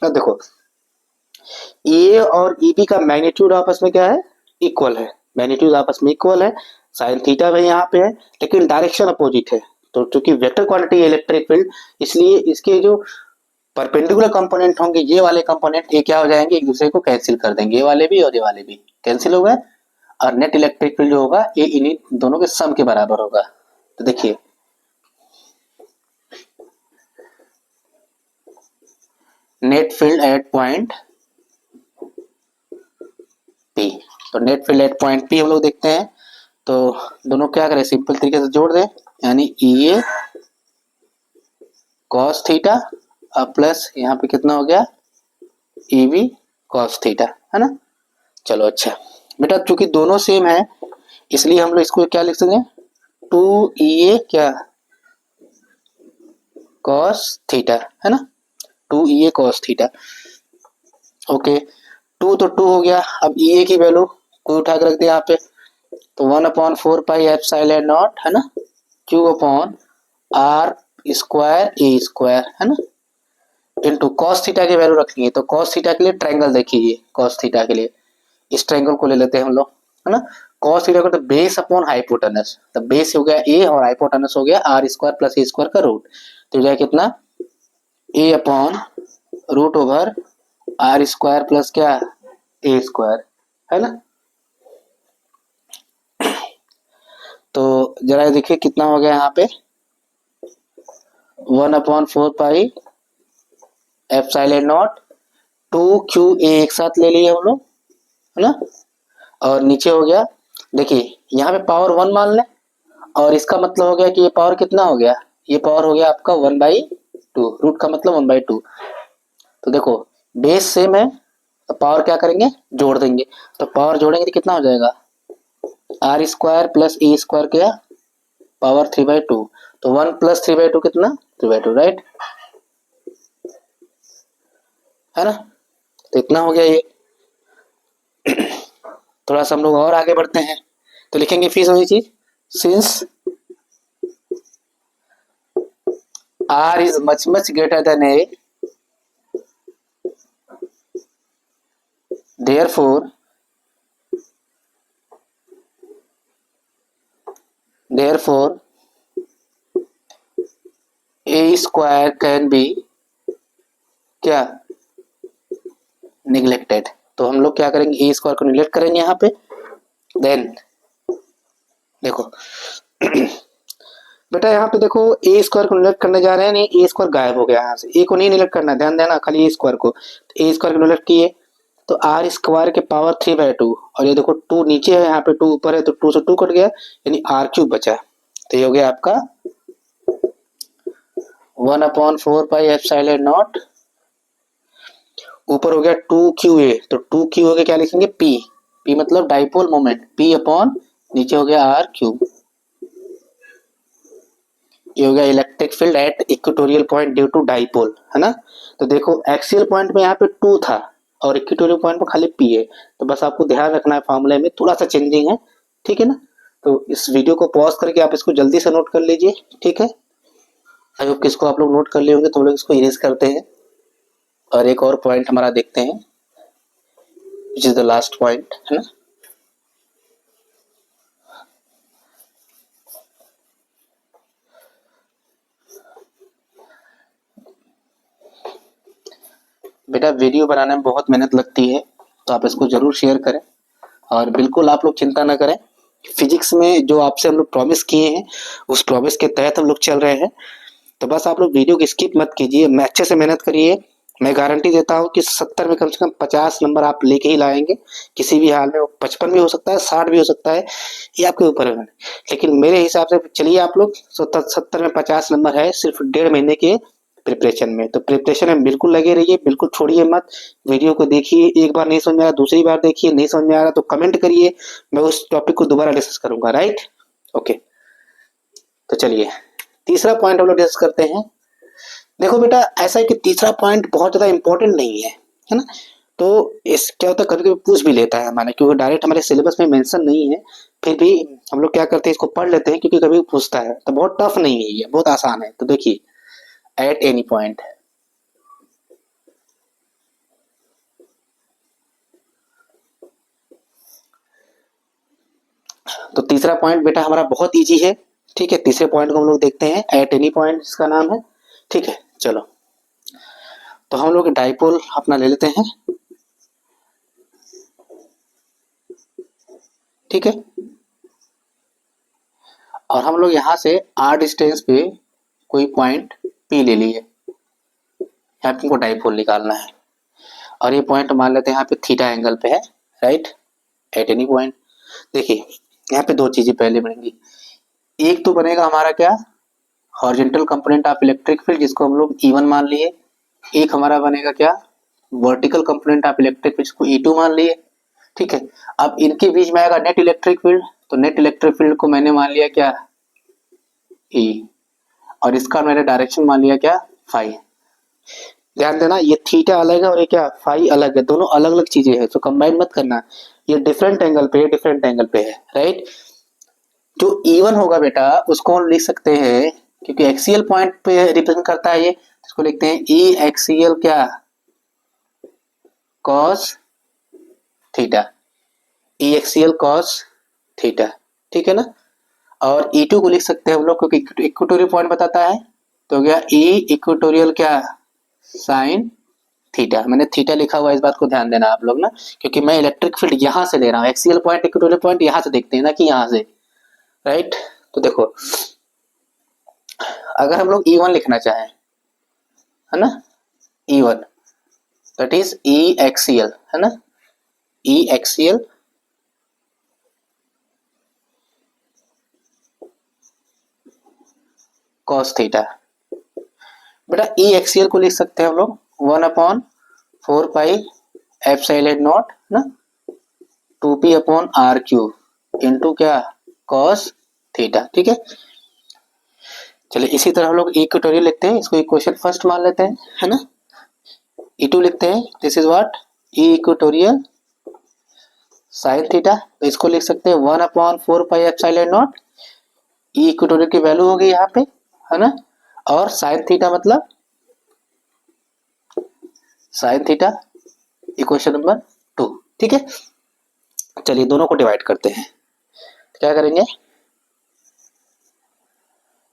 अब देखो ए और ई बी का मैग्नीट्यूड आपस में क्या है, इक्वल है, मैग्नीट्यूड आपस में इक्वल है, साइन थीटा भी यहाँ पे है, लेकिन डायरेक्शन अपोजिट है। तो चूंकि वेक्टर क्वांटिटी है इलेक्ट्रिक फील्ड, इसलिए इसके जो परपेंडिकुलर कंपोनेंट होंगे, ये वाले कंपोनेंट ये क्या हो जाएंगे, एक दूसरे को कैंसिल कर देंगे, ये वाले भी और ये वाले भी कैंसिल हो गए, और नेट इलेक्ट्रिक फील्ड जो होगा ये इन्हीं दोनों के सम के बराबर होगा। तो देखिए net field at point P, तो net field at point P हम लोग देखते हैं। तो दोनों क्या करें, सिंपल तरीके से जोड़ दें, यानी ई ए कॉस थीटा और प्लस यहाँ पे कितना हो गया ई बी कॉस थीटा, है ना। चलो अच्छा बेटा, चूंकि दोनों सेम है इसलिए हम लोग इसको क्या लिख सकते हैं, टू ई ए क्या कॉस थीटा, है ना, two E A cos theta. Okay, two तो टू हो गया, अब ई ए की वैल्यू कोई उठा के रख दिया यहाँ पे, तो 1/4 पाई एप्सिलॉन नॉट, है ना, Q upon R square A square, है ना, इनटू कॉस थीटा की वैल्यू रखनी है। तो कॉस थीटा के लिए ट्रायंगल देखिए, कॉस थीटा के लिए इस ट्रायंगल को ले लेते हैं हम लोग, है ना। कॉस थीटा को तो बेस अपॉन हाइपोटेनस, तो बेस हो गया ए और हाइपोटेनस हो गया आर स्क्वायर प्लस ए स्क्वायर का रूट, तो हो जाएगा कितना a upon root over r square plus क्या ए स्क्वायर, है ना। तो जरा देखिए कितना हो गया यहाँ पे 1/4 पाई एप्सिलॉन नॉट 2qa एक साथ ले लिए हम लोग, है ना, और नीचे हो गया, देखिए यहाँ पे पावर 1 मान लें, और इसका मतलब हो गया कि ये पावर कितना हो गया, ये पावर हो गया आपका 1/2, रूट का मतलब 1/2। तो देखो बेस सेम है तो पावर क्या करेंगे जोड़ देंगे, तो पावर जोड़ेंगे तो कितना हो जाएगा आर स्क्वायर प्लस ए स्क्वायर क्या पावर 3/2, तो 1 + 3/2 कितना 3/2, राइट, है ना। तो इतना हो गया ये। थोड़ा सा हम लोग और आगे बढ़ते हैं, तो लिखेंगे फिर वही चीज, since R is much much greater than A, therefore a square can be क्या निगलेक्टेड। तो हम लोग क्या करेंगे ए स्क्वायर को निगलेक्ट करेंगे यहाँ पे, देन देखो बेटा यहाँ पे देखो ए स्क्वायर को निगलेक्ट करने जा रहे हैं, नहीं ए स्क्वायर गायब हो गया यहाँ से, ए को नहीं निगलेक्ट करना, ध्यान देना खाली ए स्क्वायर को, तो ए स्क्वायर को निगलेक्ट किए तो आर स्क्वायर के पावर 3/2, और ये देखो 2 नीचे है यहाँ पे 2 ऊपर है, तो 2 से 2 कट गया, यानी आर क्यूब बचा, तो ये हो गया आपका 1/4 पाई एप्सिलॉन नॉट, ऊपर हो गया 2qa, तो 2q हो गया क्या लिखेंगे p, p मतलब डाइपोल मोमेंट, p अपॉन नीचे हो गया आर क्यूब, ये हो गया electric field at equatorial point due to dipole, है ना। तो देखो एक्सियल पॉइंट में यहाँ पे 2 था और इक्वेटोरियल पॉइंट पर खाली p है, तो बस आपको ध्यान रखना है फॉर्मूले में थोड़ा सा चेंजिंग है, ठीक है ना। तो इस वीडियो को पॉज करके आप इसको जल्दी से नोट कर लीजिए, ठीक है। आई होप किसको आप लोग नोट कर लिए होंगे, तो हम लोग इसको इरेज करते हैं और एक और पॉइंट हमारा देखते हैं which is the last point, है ना। बेटा वीडियो बनाने में बहुत मेहनत लगती है, तो आप इसको जरूर शेयर करें, और बिल्कुल आप लोग चिंता ना करें, फिजिक्स में जो आपसे हम लोग प्रॉमिस किए हैं उस प्रॉमिस के तहत हम लोग चल रहे हैं। तो बस आप लोग वीडियो की स्किप मत कीजिए, मैं अच्छे से मेहनत करिए, मैं गारंटी देता हूँ कि 70 में कम से कम 50 नंबर आप लेके ही लाएंगे किसी भी हाल में, 55 भी हो सकता है 60 भी हो सकता है, ये आपके ऊपर है, लेकिन मेरे हिसाब से चलिए आप लोग 70 में 50 नंबर है सिर्फ 1.5 महीने के प्रिपरेशन में। तो प्रिपरेशन में बिल्कुल लगे रहिए, बिल्कुल छोड़िए मत। वीडियो को देखिए, एक बार नहीं समझ में आया दूसरी बार देखिए, नहीं समझ में आ रहा तो कमेंट करिए, मैं उस टॉपिक को दोबारा डिस्कस करूंगा। Right, okay. तो चलिए तीसरा पॉइंट हम लोग डिस्कस करते हैं। देखो बेटा, ऐसा है कि तीसरा पॉइंट बहुत ज्यादा इंपॉर्टेंट नहीं है ना। तो इस क्या होता है, कभी कभी पूछ भी लेता है हमारे, क्योंकि डायरेक्ट हमारे सिलेबस में मेंशन नहीं है, फिर भी हम लोग क्या करते हैं, इसको पढ़ लेते हैं, क्योंकि कभी पूछता है। तो बहुत टफ नहीं है ये, बहुत आसान है। तो देखिए, एट एनी पॉइंट, तो तीसरा पॉइंट बेटा हमारा बहुत इजी है। ठीक है, तीसरे पॉइंट को हम लोग देखते हैं, एट एनी पॉइंट इसका नाम है। ठीक है, चलो तो हम लोग डाइपोल अपना ले लेते हैं। ठीक है, और हम लोग यहाँ से आर डिस्टेंस पे कोई पॉइंट पी ले लिए, यहाँ पे हमको डाइपोल निकालना है, और ये पॉइंट मान लेते हैं यहाँ पे थीटा एंगल पे है। Right, eight any point. देखिए यहाँ पे दो चीजें पहले बनेंगी, एक तो बनेगा हमारा क्या, horizontal component of electric field, जिसको हम लोग E1 मान लिए। एक हमारा बनेगा क्या, vertical component of electric field, जिसको E2 मान लिए। ठीक है, अब इनके बीच में आएगा नेट इलेक्ट्रिक फील्ड, तो नेट इलेक्ट्रिक फील्ड को मैंने मान लिया क्या, E, और इसका मैंने डायरेक्शन मान लिया क्या, फाई। ध्यान देना, ये थीटा अलग है और ये क्या, फाई अलग है, दोनों अलग अलग चीजें हैं, तो कंबाइन मत करना। ये डिफरेंट एंगल पे है, डिफरेंट एंगल पे है। राइट, जो E1 होगा बेटा उसको हम लिख सकते हैं, क्योंकि एक्सियल पॉइंट पे रिप्रेजेंट करता है ये, इसको लिखते हैं E एक्सियल क्या, cos theta, E axial cos theta. ठीक है ना, और E2 को लिख सकते हैं हम लोग, क्योंकि इक्वेटोरियल पॉइंट बताता है, तो गया E इक्वेटोरियल क्या, साइन थीटा। मैंने थीटा लिखा हुआ है, इस बात को ध्यान देना आप लोग ना, क्योंकि मैं इलेक्ट्रिक फील्ड यहाँ से ले रहा हूँ, एक्सियल पॉइंट इक्वेटोरियल पॉइंट यहाँ से देखते हैं ना, कि यहाँ से। राइट, तो देखो अगर हम लोग E1 लिखना चाहें, है ना, E1 that is E axial, है ना, E एक्सियल कॉस थीटा। बेटा E एक्सियल को लिख सकते हैं हम लोग 1/4 पाई एप्सिलॉन नॉट ना, 2p/r³ इंटू क्या, कॉस थीटा। ठीक है, चलिए इसी तरह हम लोग इक्वेटोरियल लिखते हैं, इसको इक्वेशन फर्स्ट मान लेते हैं, है ना। E2 लिखते हैं, this is what, E equatorial sign theta, तो इसको लिख सकते हैं 1/4 pi epsilon not. E equatorial की वैल्यू होगी यहाँ पे, है ना, और साइन थीटा मतलब साइन थीटा, इक्वेशन नंबर 2। ठीक है, चलिए दोनों को डिवाइड करते हैं, क्या करेंगे,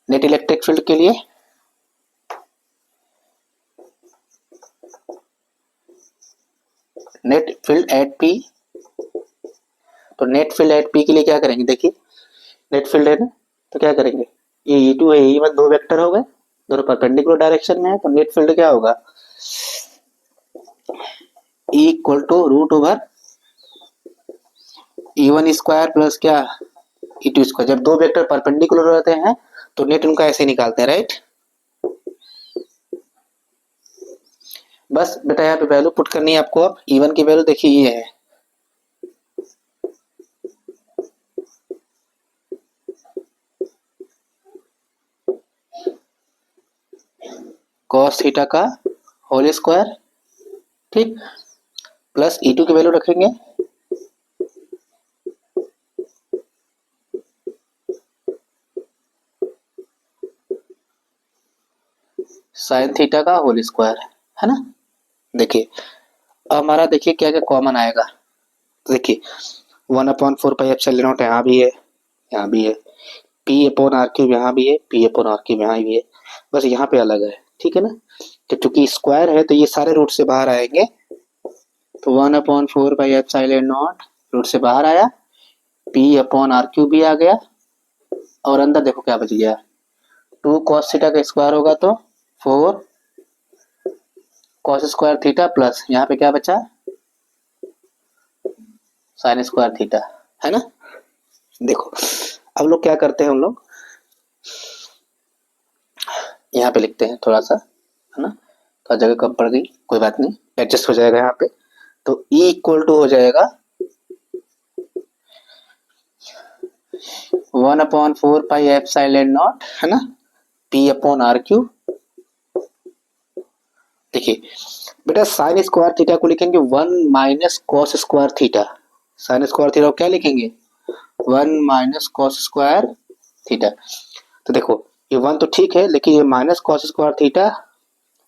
नेट इलेक्ट्रिक फील्ड के लिए नेट फील्ड एट पी, तो नेट फील्ड एट पी के लिए क्या करेंगे, देखिए नेट फील्ड है ना, तो क्या करेंगे, ये E2 है, E1 दो वेक्टर हो गए, दोनों परपेंडिकुलर डायरेक्शन में है, तो नेट फील्ड क्या होगा, E equal to root over E1 square plus क्या, E2 स्क्वायर। जब दो वेक्टर परपेंडिकुलर रहते हैं तो नेट उनका ऐसे निकालते हैं। राइट, बस बेटा यहाँ पे वैल्यू पुट करनी है आपको। अब E1 की वैल्यू देखिए ये है, कॉस थीटा का होल स्क्वायर, ठीक, प्लस E2 की वैल्यू रखेंगे साइन थीटा का होल स्क्वायर, है ना। देखिए हमारा देखिए क्या क्या कॉमन आएगा, तो देखिए 1/4 पाई एप्सिलॉन नॉट यहाँ भी है, यहाँ भी है, P/r³ यहाँ भी है, P/r³ यहाँ भी है, बस यहाँ पे अलग है। ठीक है ना, तो चूंकि स्क्वायर है तो ये सारे रूट से बाहर आएंगे, तो 1/4 पाई एप्सिलॉन नॉट रूट से बाहर आया, P/r³ भी आ गया, और अंदर देखो क्या बच गया, 2 cos थीटा का स्क्वायर होगा तो 4 cos स्क्वायर थीटा, प्लस यहाँ पे क्या बचा, साइन स्क्वायर थीटा, है ना। देखो अब लोग क्या करते हैं, हम लोग यहाँ पे लिखते हैं थोड़ा सा, है ना, तो जगह कम पड़ गई, कोई बात नहीं, एडजस्ट हो जाएगा यहाँ पे। तो E इक्वल टू हो जाएगा 1/4 पाई एप्सिलॉन नॉट, है ना, P अपॉन आर क्यू। देखिए बेटा साइन स्क्वायर थीटा को लिखेंगे 1 minus cos square theta. Sine square theta को क्या लिखेंगे, 1 माइनस कॉस स्क्वायर थीटा। तो देखो ये 1 तो ठीक है, लेकिन ये minus cos square theta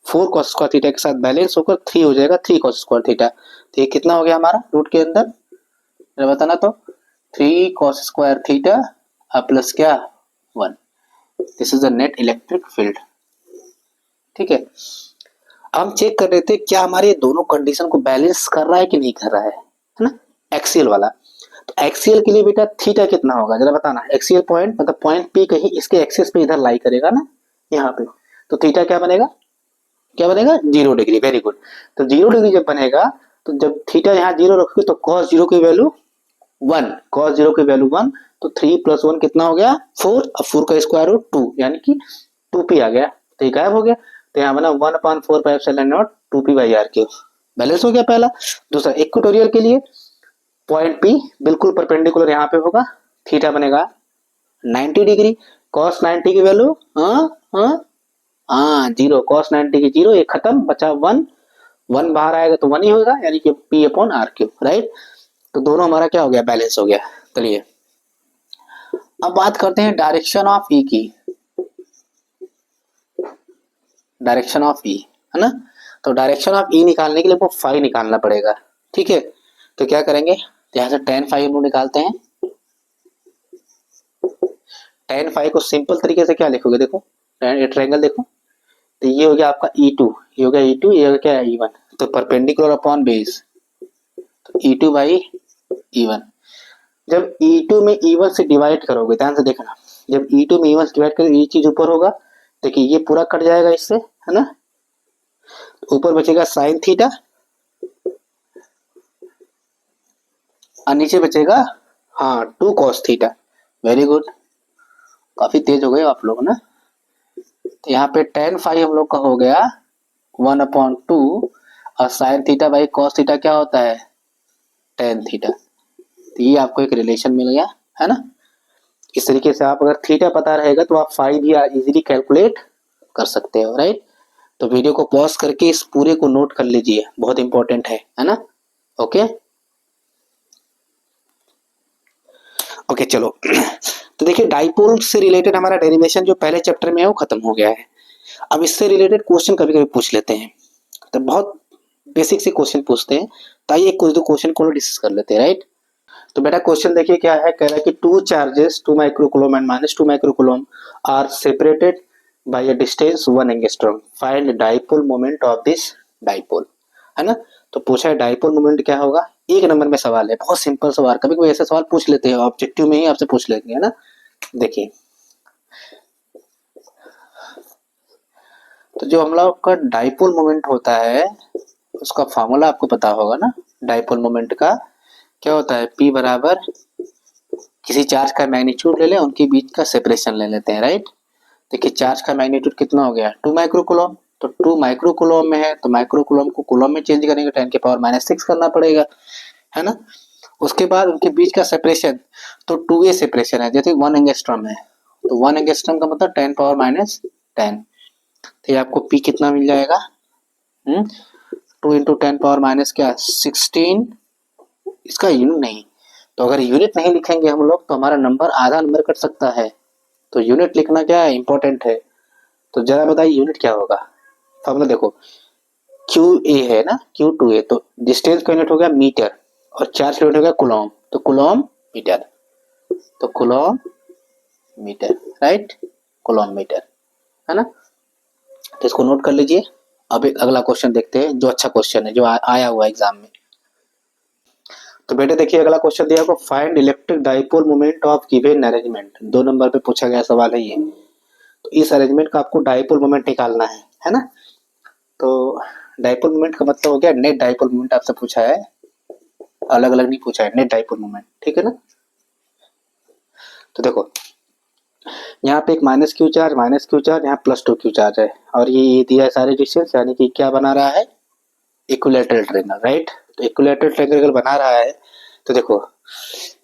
4 cos square theta के साथ बैलेंस होकर 3 हो जाएगा, 3 कॉस स्क्वायर थीटा। तो ये कितना हो गया हमारा रूट के अंदर, बताना तो 3 कॉस स्क्वायर थीटा प्लस क्या 1। This is the net electric field. ठीक है, हम चेक कर रहे थे क्या हमारे दोनों कंडीशन को बैलेंस कर रहा है कि नहीं कर रहा है ना, एक्सियल वाला। तो एक्सियल के लिए बेटा थीटा कितना होगा जरा बताना, एक्सियल पॉइंट मतलब पॉइंट पी कहीं इसके एक्सिस पे इधर लाई करेगा ना यहाँ पे, तो थीटा क्या बनेगा, क्या बनेगा 0 डिग्री। Very good. तो 0 डिग्री जब बनेगा, तो जब थीटा यहाँ 0 रखोगे तो cos 0 की वैल्यू 1, cos 0 की वैल्यू 1, तो 3 प्लस 1 कितना हो गया 4, अब 4 का स्क्वायर रूट 2 यानी कि 2p आ गया, तो ये गायब हो गया। तो यहाँ बना 1/4 pi epsilon naught 2p by r cube, balance हो गया पहला। दूसरा इक्वेटोरियल के लिए पॉइंट P बिल्कुल परपेंडिकुलर यहाँ पे होगा, थीटा बनेगा 90 डिग्री, cos 90 की वैल्यू हाँ 0, cos 90 की 0, ये खत्म, बचा 1, 1 बाहर आएगा तो 1 ही होगा, यानी कि P upon r cube, right. तो दोनों हमारा क्या हो गया, बैलेंस हो गया। चलिए अब बात करते हैं डायरेक्शन ऑफ E की, डायरेक्शन ऑफ E, है ना। तो डायरेक्शन ऑफ E निकालने के लिए वो फाई निकालना पड़ेगा, ठीक है। तो क्या करेंगे, यहाँ से tan फाई हम लोग निकालते हैं। tan फाई को सिंपल तरीके से क्या लिखोगे, देखो ट्रायंगल देखो, तो ये हो गया आपका E2, ये हो गया E2, ये हो गया क्या E1, तो परपेंडिकुलर अपॉन बेस, तो E2 बाई E1। जब E2 में E1 से डिवाइड करोगे, ध्यान से देखना, जब E2 में E1 से डिवाइड करोगे ये चीज ऊपर होगा, देखिए ये पूरा कट जाएगा इससे, है ना, ऊपर बचेगा साइन थीटा और नीचे बचेगा हाँ 2 कॉस थीटा। वेरी गुड, काफी तेज हो गए आप लोग ना। तो यहाँ पे tan फाई हम लोग का हो गया 1/2 और sine theta by cos theta क्या होता है tan थीटा। तो ये आपको एक रिलेशन मिल गया, है ना। इस तरीके से आप अगर थीटा पता रहेगा तो आप फाई भी इजीली कैलकुलेट कर सकते हो, राइट। तो वीडियो को पॉज करके इस पूरे को नोट कर लीजिए, बहुत इंपॉर्टेंट है ना। ओके ओके चलो तो देखिए डाइपोल से रिलेटेड हमारा डेरिवेशन जो पहले चैप्टर में है वो खत्म हो गया है। अब इससे रिलेटेड क्वेश्चन कभी कभी पूछ लेते हैं, तो बहुत बेसिक से क्वेश्चन पूछते हैं, तो आइए कुछ दो क्वेश्चन को डिस्कस कर लेते हैं, राइट। तो बेटा क्वेश्चन देखिए क्या है, कह रहा है कि 2 charges 2 microcoulomb and -2 microcoulomb are separated by a distance 1 angstrom, find dipole moment of this dipole, है ना। तो पूछा है डाइपोल मोमेंट क्या होगा, एक नंबर में सवाल है, बहुत सिंपल सवाल, कभी कोई ऐसा सवाल पूछ लेते हैं ऑब्जेक्टिव में ही आपसे पूछ लेंगे, है ना। देखिए तो जो हम लोग का डाइपोल मोमेंट होता है उसका फॉर्मूला आपको पता होगा ना, डाइपोल मोमेंट का क्या होता है, P बराबर किसी चार्ज का मैग्नीट्यूड ले लें, उनके बीच का सेपरेशन ले लेते हैं, राइट। देखिए चार्ज का मैग्नीट्यूड कितना हो गया 2 माइक्रोकूलम, तो 2 माइक्रोकूलम में है तो माइक्रोकूलम को कूलम में चेंज करेंगे, 10 के पावर -6 करना पड़ेगा, है ना। उसके बाद उनके बीच का सेपरेशन, तो 2a सेपरेशन है, जैसे 1 एंगस्ट्रॉम है तो 1 एंगस्ट्रॉम का मतलब 10 पावर -10, तो ये आपको P कितना मिल जाएगा 2 इंटू 10 पावर माइनस क्या 16, इसका यूनिट नहीं, तो अगर यूनिट नहीं लिखेंगे हम लोग तो हमारा नंबर आधा नंबर कट सकता है, तो यूनिट लिखना क्या है इंपॉर्टेंट है। तो जरा बताइए यूनिट क्या होगा, फॉर्मूला देखो QA है ना, Q2A, तो डिस्टेंस का यूनिट हो गया मीटर और चार्ज का यूनिट हो गया कूलम, तो कूलम मीटर, तो coulomb metre, right, coulomb metre, है ना। तो इसको नोट कर लीजिए। अब एक अगला क्वेश्चन देखते हैं जो अच्छा क्वेश्चन है जो आया हुआ एग्जाम में। तो बेटे देखिए अगला क्वेश्चन दिया आपको, find electric dipole moment of given arrangement, 2 number पे पूछा गया सवाल है ये। तो इस अरेंजमेंट का आपको डाइपोल मोमेंट निकालना है ना। तो डाइपोल मोमेंट का मतलब हो गया नेट डाइपोल मोमेंट आपसे पूछा है, अलग अलग नहीं पूछा है, नेट डाइपोल मोमेंट, ठीक है ना। तो देखो यहाँ पे एक माइनस क्यू चार्ज, यहाँ प्लस 2 क्यू चार्ज है, और ये दिया है सारे डिस्टेंस, यानी कि क्या बना रहा है, इक्विलैटरल ट्रायंगल, राइट। तो इक्विलैटरल ट्रायंगल अगर बना रहा है तो देखो,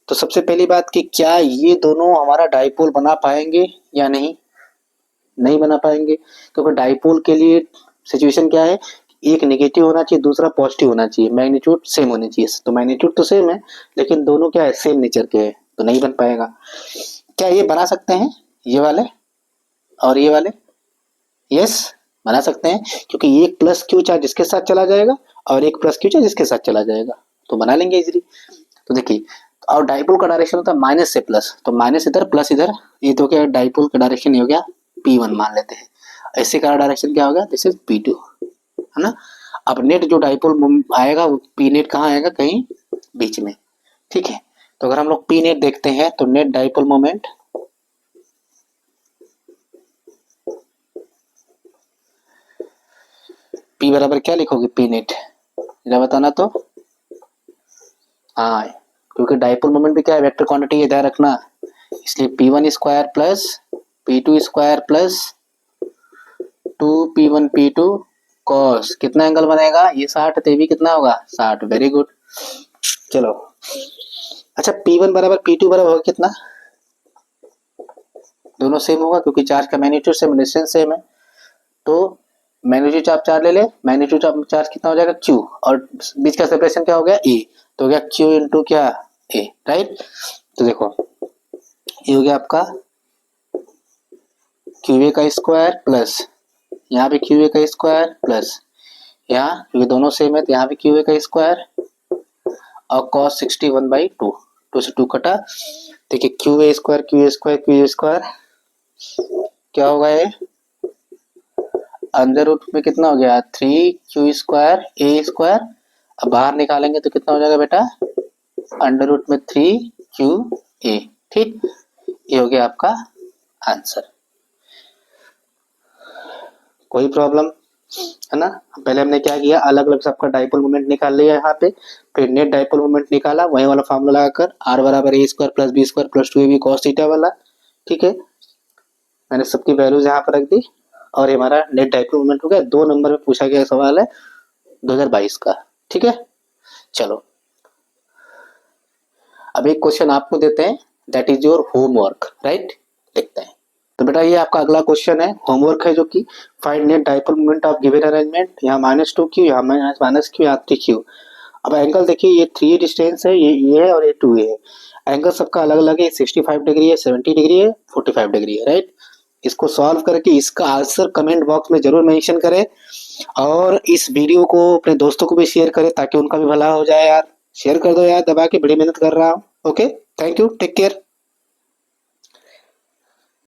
तो सबसे पहली बात कि क्या ये दोनों हमारा डाइपोल बना पाएंगे या नहीं, नहीं बना पाएंगे, क्योंकि डाइपोल के लिए सिचुएशन क्या है, एक नेगेटिव होना चाहिए, दूसरा पॉजिटिव होना चाहिए, मैग्नीट्यूड सेम होनी चाहिए। तो मैग्नीट्यूड तो सेम है, लेकिन दोनों क्या है, सेम नेचर के हैं, तो नहीं बन पाएगा। क्या ये बना सकते हैं, ये वाले और ये वाले? यस, बना सकते हैं, क्योंकि एक प्लस क्यू चार्ज जिसके साथ चला जाएगा और एक प्लस क्यू चार्ज जिसके साथ चला जाएगा, तो बना लेंगे इजीली। तो देखिए, और डाइपोल का डायरेक्शन होता है माइनस से प्लस, तो माइनस इधर प्लस इधर, ये तो क्या डाइपोल का डायरेक्शन हो गया P1 मान लेते हैं। ऐसे का डायरेक्शन क्या होगा, दिस इज P2, है ना। अब नेट जो डाइपोल आएगा वो P नेट कहाँ आएगा, कहीं बीच में, ठीक है। तो अगर हम लोग P नेट देखते हैं तो नेट डाइपोल मोमेंट P बराबर क्या लिखोगे, P नेट, जरा बताना तो। हाँ, क्योंकि डाइपोल मोमेंट भी क्या है, वेक्टर क्वांटिटी है, ध्यान रखना, इसलिए P1 square plus P2 square plus 2P1 P2 cos, कितना एंगल बनेगा, ये 60, तो ये भी कितना होगा, 60, वेरी गुड। चलो, अच्छा P1 बराबर P2 बराबर होगा कितना, दोनों सेम होगा, क्योंकि चार्ज का मैग्नीट्यूड सेम, डिस्टेंस सेम है, तो मैग्नीट्यूड आप चार्ज ले ले, मैग्नीट्यूड ऑफ चार्ज कितना हो जाएगा, Q, और बीच का सेपरेशन क्या हो गया, E, तो हो गया Q इंटू क्या, A, राइट। तो देखो, ये हो गया आपका QA का स्क्वायर प्लस, यहाँ भी QA का स्क्वायर प्लस, यहाँ क्योंकि दोनों सेम है तो यहाँ भी QA का स्क्वायर, और cos 61/2, 2 से 2 कटा, देखिए QA square QA square QA square क्या होगा, ये अंडर रूट में कितना हो गया, 3Q स्क्वायर A स्क्वायर, अब बाहर निकालेंगे तो कितना हो जाएगा बेटा, अंडर रूट में 3QA, ठीक। ये हो गया आपका आंसर। कोई प्रॉब्लम है ना। पहले हमने क्या किया, अलग अलग सबका डाइपोल मोमेंट निकाल लिया यहाँ पे, फिर नेट डाइपोल मोमेंट निकाला, वही वाला फार्मूला लगाकर, R बराबर A square plus B square plus 2AB cos theta वाला, ठीक है। मैंने सबकी वैल्यूज यहाँ पर रख दी, और हमारा नेट डाइपोल मोमेंट हो गया। 2 नंबर में पूछा गया सवाल है 2022 का, ठीक है। चलो, अब एक क्वेश्चन आपको देते हैं, that is your homework, right, देखते हैं। तो बेटा ये आपका अगला क्वेश्चन है, होमवर्क है, जो कि find net dipole moment of given arrangement, यहाँ -2Q, यहाँ -Q, यहाँ 3Q। अब एंगल देखिए, ये 3 डिस्टेंस है, ये है और ये 2 है, एंगल सबका अलग अलग है, 65 डिग्री है, 70 डिग्री है, 45 डिग्री है, राइट। इसको सॉल्व करके इसका आंसर कमेंट बॉक्स में जरूर मेंशन करें, और इस वीडियो को अपने दोस्तों को भी शेयर करें, ताकि उनका भी भला हो जाए यार। शेयर कर दो यार दबा के, बड़ी मेहनत कर रहा हूँ। Okay, thank you, take care.